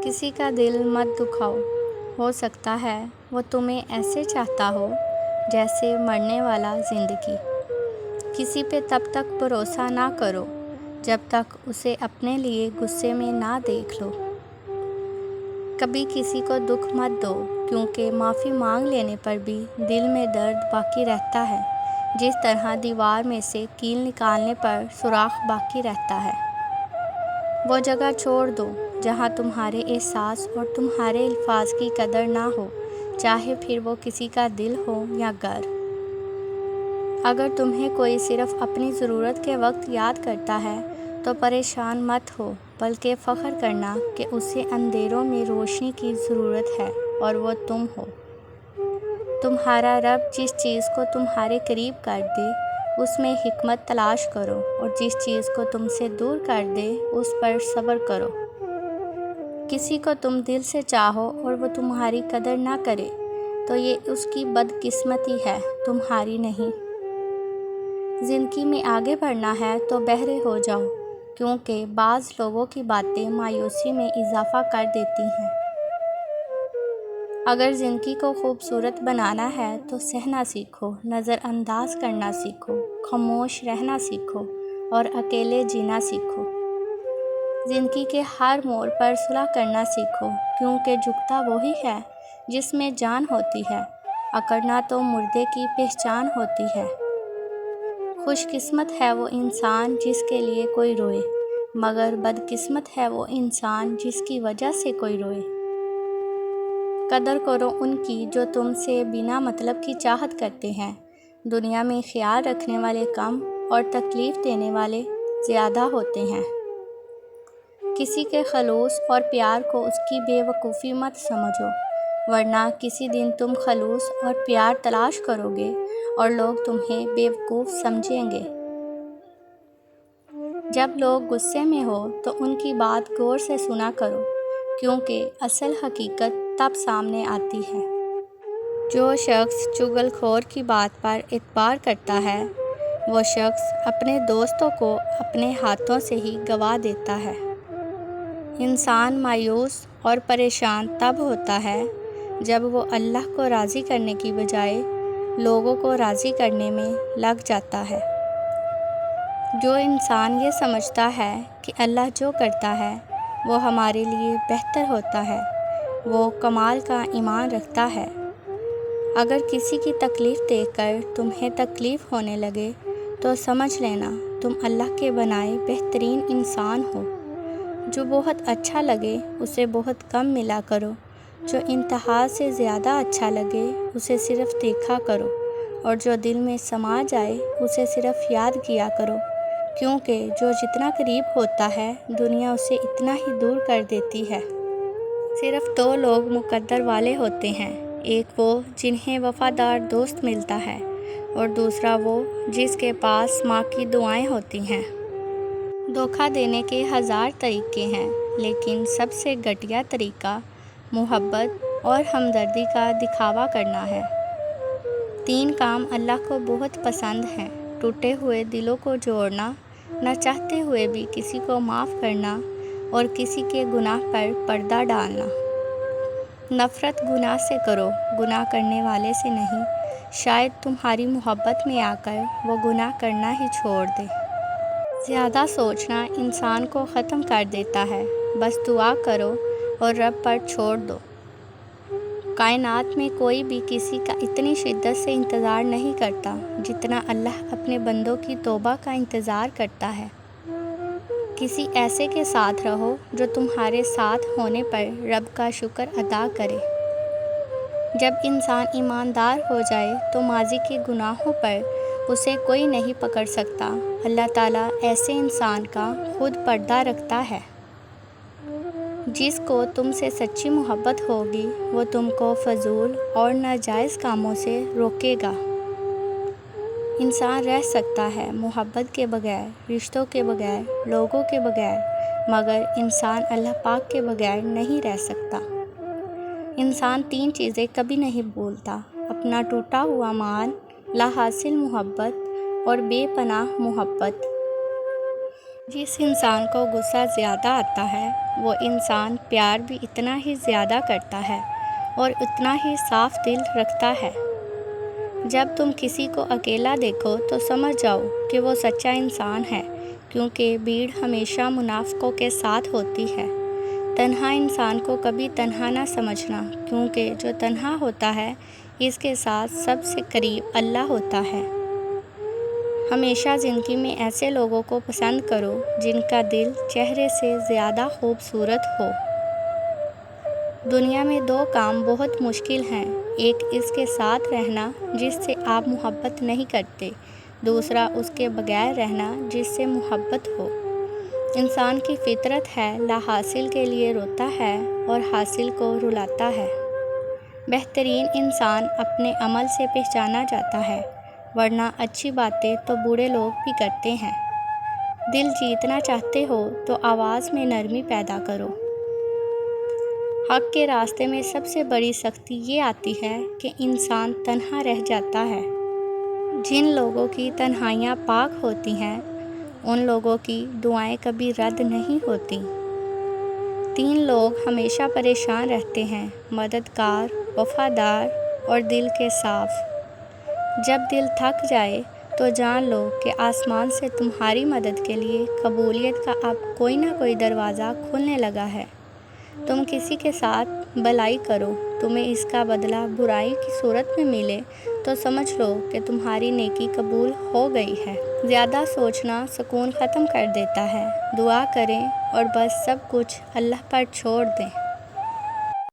किसी का दिल मत दुखाओ। हो सकता है वो तुम्हें ऐसे चाहता हो जैसे मरने वाला ज़िंदगी। किसी पे तब तक भरोसा ना करो जब तक उसे अपने लिए गुस्से में ना देख लो। कभी किसी को दुख मत दो, क्योंकि माफ़ी मांग लेने पर भी दिल में दर्द बाकी रहता है, जिस तरह दीवार में से कील निकालने पर सुराख बाकी रहता है। वो जगह छोड़ दो जहाँ तुम्हारे एहसास और तुम्हारे अल्फाज की कदर ना हो, चाहे फिर वो किसी का दिल हो या घर। अगर तुम्हें कोई सिर्फ अपनी ज़रूरत के वक्त याद करता है तो परेशान मत हो, बल्कि फ़ख्र करना कि उसे अंधेरों में रोशनी की ज़रूरत है और वो तुम हो। तुम्हारा रब जिस चीज़ को तुम्हारे करीब कर दे उसमें हिकमत तलाश करो, और जिस चीज़ को तुमसे दूर कर दे उस पर सब्र करो। किसी को तुम दिल से चाहो और वो तुम्हारी कदर ना करे तो ये उसकी बदकिस्मती है, तुम्हारी नहीं। ज़िंदगी में आगे बढ़ना है तो बहरे हो जाओ, क्योंकि बाज़ लोगों की बातें मायूसी में इजाफ़ा कर देती हैं। अगर ज़िंदगी को खूबसूरत बनाना है तो सहना सीखो, नज़रअंदाज करना सीखो, खामोश रहना सीखो और अकेले जीना सीखो। ज़िंदगी के हर मोड़ पर सुलह करना सीखो, क्योंकि झुकता वही है जिसमें जान होती है, अकड़ना तो मुर्दे की पहचान होती है। खुशकिस्मत है वो इंसान जिसके लिए कोई रोए, मगर बदकिस्मत है वो इंसान जिसकी वजह से कोई रोए। कदर करो उनकी जो तुमसे बिना मतलब की चाहत करते हैं। दुनिया में ख्याल रखने वाले कम और तकलीफ़ देने वाले ज़्यादा होते हैं। किसी के खलूस और प्यार को उसकी बेवकूफ़ी मत समझो, वरना किसी दिन तुम खलूस और प्यार तलाश करोगे और लोग तुम्हें बेवकूफ़ समझेंगे। जब लोग गुस्से में हो तो उनकी बात गौर से सुना करो, क्योंकि असल हकीकत तब सामने आती है। जो शख्स चुगलखोर की बात पर एतबार करता है वो शख्स अपने दोस्तों को अपने हाथों से ही गवा देता है। इंसान मायूस और परेशान तब होता है जब वो अल्लाह को राज़ी करने की बजाय लोगों को राज़ी करने में लग जाता है। जो इंसान ये समझता है कि अल्लाह जो करता है वो हमारे लिए बेहतर होता है, वो कमाल का ईमान रखता है। अगर किसी की तकलीफ़ देखकर तुम्हें तकलीफ़ होने लगे तो समझ लेना तुम अल्लाह के बनाए बेहतरीन इंसान हो। जो बहुत अच्छा लगे उसे बहुत कम मिला करो, जो इंतहा से ज़्यादा अच्छा लगे उसे सिर्फ़ देखा करो, और जो दिल में समा जाए उसे सिर्फ़ याद किया करो, क्योंकि जो जितना करीब होता है दुनिया उसे इतना ही दूर कर देती है। सिर्फ दो लोग मुकद्दर वाले होते हैं, एक वो जिन्हें वफ़ादार दोस्त मिलता है और दूसरा वो जिसके पास माँ की दुआएं होती हैं। धोखा देने के हज़ार तरीके हैं, लेकिन सबसे घटिया तरीका मोहब्बत और हमदर्दी का दिखावा करना है। 3 काम अल्लाह को बहुत पसंद हैं: टूटे हुए दिलों को जोड़ना, न चाहते हुए भी किसी को माफ़ करना और किसी के गुनाह पर पर्दा डालना। नफ़रत गुनाह से करो, गुनाह करने वाले से नहीं। शायद तुम्हारी मोहब्बत में आकर वो गुनाह करना ही छोड़ दे। ज़्यादा सोचना इंसान को ख़त्म कर देता है। बस दुआ करो और रब पर छोड़ दो। कायनात में कोई भी किसी का इतनी शिद्दत से इंतज़ार नहीं करता जितना अल्लाह अपने बंदों की तौबा का इंतज़ार करता है। किसी ऐसे के साथ रहो जो तुम्हारे साथ होने पर रब का शुक्र अदा करे। जब इंसान ईमानदार हो जाए तो माजी के गुनाहों पर उसे कोई नहीं पकड़ सकता। अल्लाह ताला ऐसे इंसान का खुद पर्दा रखता है। जिसको तुमसे सच्ची मोहब्बत होगी वो तुमको फजूल और नाजायज़ कामों से रोकेगा। इंसान रह सकता है मोहब्बत के बगैर, रिश्तों के बगैर, लोगों के बगैर, मगर इंसान अल्लाह पाक के बगैर नहीं रह सकता। इंसान 3 चीज़ें कभी नहीं भूलता: अपना टूटा हुआ मान, लाहासिल मोहब्बत और बेपनाह मोहब्बत। جس انسان کو غصہ زیادہ آتا ہے وہ انسان پیار بھی اتنا ہی زیادہ کرتا ہے اور اتنا ہی صاف دل رکھتا ہے۔ جب تم کسی کو اکیلا دیکھو تو سمجھ جاؤ کہ وہ سچا انسان ہے، کیونکہ بھیڑ ہمیشہ منافقوں کے ساتھ ہوتی ہے۔ تنہا انسان کو کبھی تنہا نہ سمجھنا، کیونکہ جو تنہا ہوتا ہے اس کے ساتھ سب سے قریب اللہ ہوتا ہے۔ ہمیشہ زندگی میں ایسے لوگوں کو پسند کرو جن کا دل چہرے سے زیادہ خوبصورت ہو۔ دنیا میں دو کام بہت مشکل ہیں، ایک اس کے ساتھ رہنا جس سے آپ محبت نہیں کرتے، دوسرا اس کے بغیر رہنا جس سے محبت ہو۔ انسان کی فطرت ہے لا حاصل کے لیے روتا ہے اور حاصل کو رلاتا ہے۔ بہترین انسان اپنے عمل سے پہچانا جاتا ہے، ورنہ اچھی باتیں تو بوڑھے لوگ بھی کرتے ہیں۔ دل جیتنا چاہتے ہو تو آواز میں نرمی پیدا کرو۔ حق کے راستے میں سب سے بڑی سختی یہ آتی ہے کہ انسان تنہا رہ جاتا ہے۔ جن لوگوں کی تنہائیاں پاک ہوتی ہیں ان لوگوں کی دعائیں کبھی رد نہیں ہوتی۔ 3 لوگ ہمیشہ پریشان رہتے ہیں: مددگار، وفادار اور دل کے صاف۔ جب دل تھک جائے تو جان لو کہ آسمان سے تمہاری مدد کے لیے قبولیت کا اب کوئی نہ کوئی دروازہ کھلنے لگا ہے۔ تم کسی کے ساتھ بھلائی کرو، تمہیں اس کا بدلہ برائی کی صورت میں ملے تو سمجھ لو کہ تمہاری نیکی قبول ہو گئی ہے۔ زیادہ سوچنا سکون ختم کر دیتا ہے۔ دعا کریں اور بس سب کچھ اللہ پر چھوڑ دیں۔